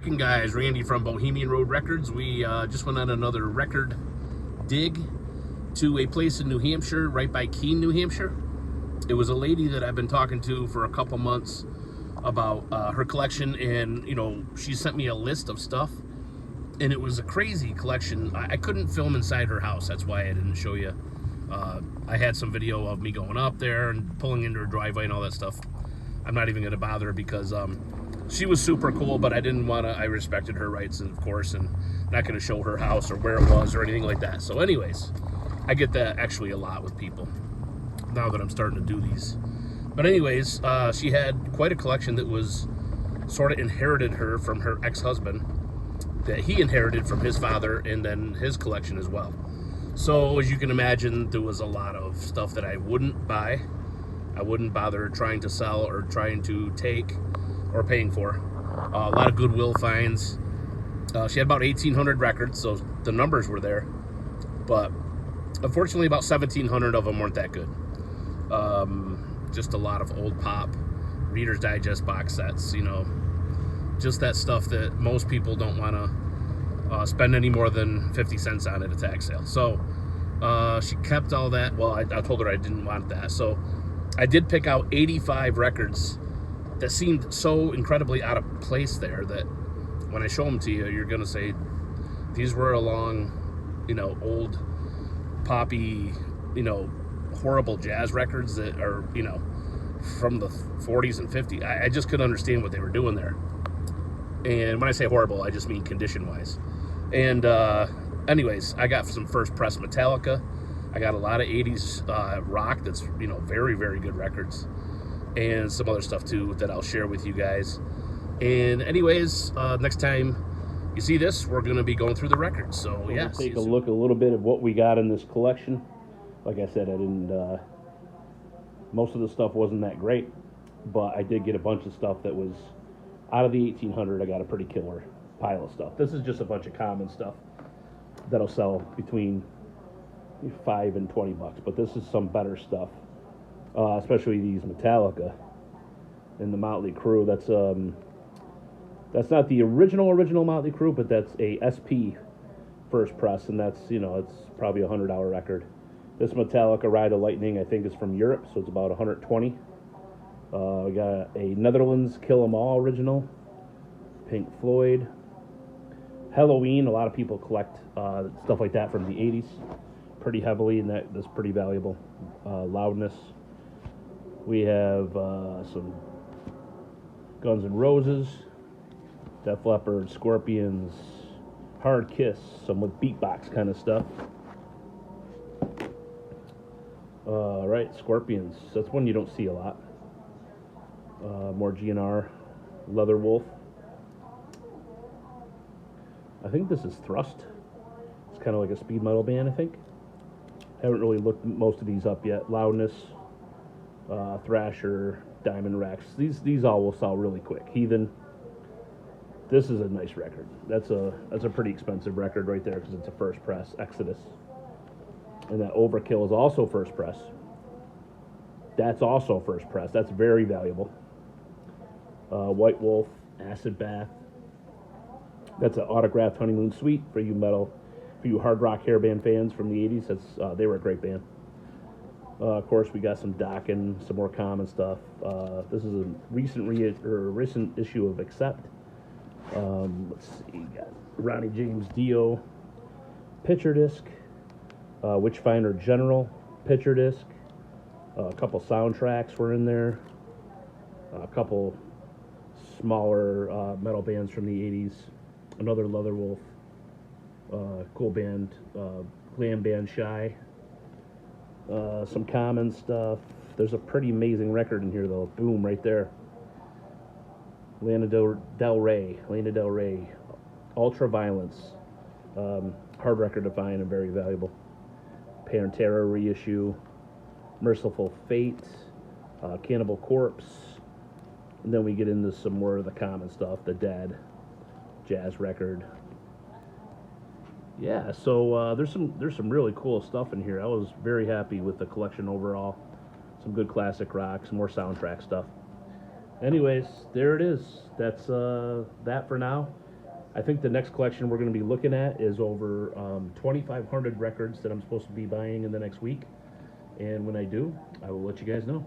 Guys, Randy from Bohemian Road Records. We just went on another record dig to a place in New Hampshire, right by Keene, New Hampshire. It was a lady that I've been talking to for a couple months about her collection, and she sent me a list of stuff, and it was a crazy collection. I couldn't film inside her house, that's why I didn't show you. I had some video of me going up there and pulling into her driveway and all that stuff. I'm not even going to bother because she was super cool, but I didn't want to. I respected her rights, and of course, and not going to show her house or where it was or anything like that. So anyways, I get that actually a lot with people now that I'm starting to do these. But anyways, she had quite a collection that was sort of inherited her from her ex-husband, that he inherited from his father, and then his collection as well. So as you can imagine, there was a lot of stuff that I wouldn't buy. I wouldn't bother trying to sell or trying to take or paying for. A lot of Goodwill finds. She had about 1,800 records, so the numbers were there. But unfortunately, about 1,700 of them weren't that good. Just a lot of old pop, Reader's Digest box sets, just that stuff that most people don't want to spend any more than 50 cents on at a tag sale. So she kept all that. Well, I told her I didn't want that. So I did pick out 85 records that seemed so incredibly out of place there that when I show them to you, you're going to say, these were along, old poppy, horrible jazz records that are, from the 40s and 50s. I just couldn't understand what they were doing there. And when I say horrible, I just mean condition-wise. And anyways, I got some first press Metallica. I got a lot of 80s rock that's, very, very good records. And some other stuff too that I'll share with you guys. And anyways, next time you see this, we're going to be going through the records. So yeah, we'll take a look a little bit at what we got in this collection. Like I said, I didn't. Most of the stuff wasn't that great, but I did get a bunch of stuff that was out of the 1,800. I got a pretty killer pile of stuff. This is just a bunch of common stuff that'll sell between $5 and $20, but this is some better stuff. Especially these Metallica and the Motley Crue. That's not the original Motley Crue, but that's a SP first press, and that's it's probably a $100 record. This Metallica Ride of Lightning, I think, is from Europe, so it's about 120. We got a Netherlands Kill 'Em All original, Pink Floyd, Halloween. A lot of people collect stuff like that from the 80s pretty heavily, and that's pretty valuable. Loudness. We have some Guns N' Roses, Def Leppard, Scorpions, Hard Kiss, some with beatbox kind of stuff. Right, Scorpions. That's one you don't see a lot. More GNR, Leather Wolf. I think this is Thrust. It's kind of like a speed metal band, I think. Haven't really looked most of these up yet. Loudness. Thrasher, Diamond Rex. These all will sell really quick. Heathen. This is a nice record. That's a pretty expensive record right there because it's a first press. Exodus. And that Overkill is also first press. That's also first press. That's very valuable. White Wolf, Acid Bath. That's an autographed Honeymoon Suite for you hard rock hairband fans from the 80s. They were a great band. Of course, we got some Dokken, some more common stuff. This is a recent issue of Accept. Let's see, got Ronnie James Dio, picture disc, Witchfinder General, picture disc. A couple soundtracks were in there. A couple smaller metal bands from the 80s. Another Leather Wolf, cool band, glam band Shy. Some common stuff. There's a pretty amazing record in here, though. Boom, right there. Lana Del Rey. Ultra Violence. Hard record to find and very valuable. Pantera reissue. Merciful Fate. Cannibal Corpse. And then we get into some more of the common stuff. The Dead. Jazz record. Yeah, so there's some really cool stuff in here. I was very happy with the collection overall. Some good classic rock, some more soundtrack stuff. Anyways, there it is. That's that for now. I think the next collection we're going to be looking at is over 2,500 records that I'm supposed to be buying in the next week. And when I do, I will let you guys know.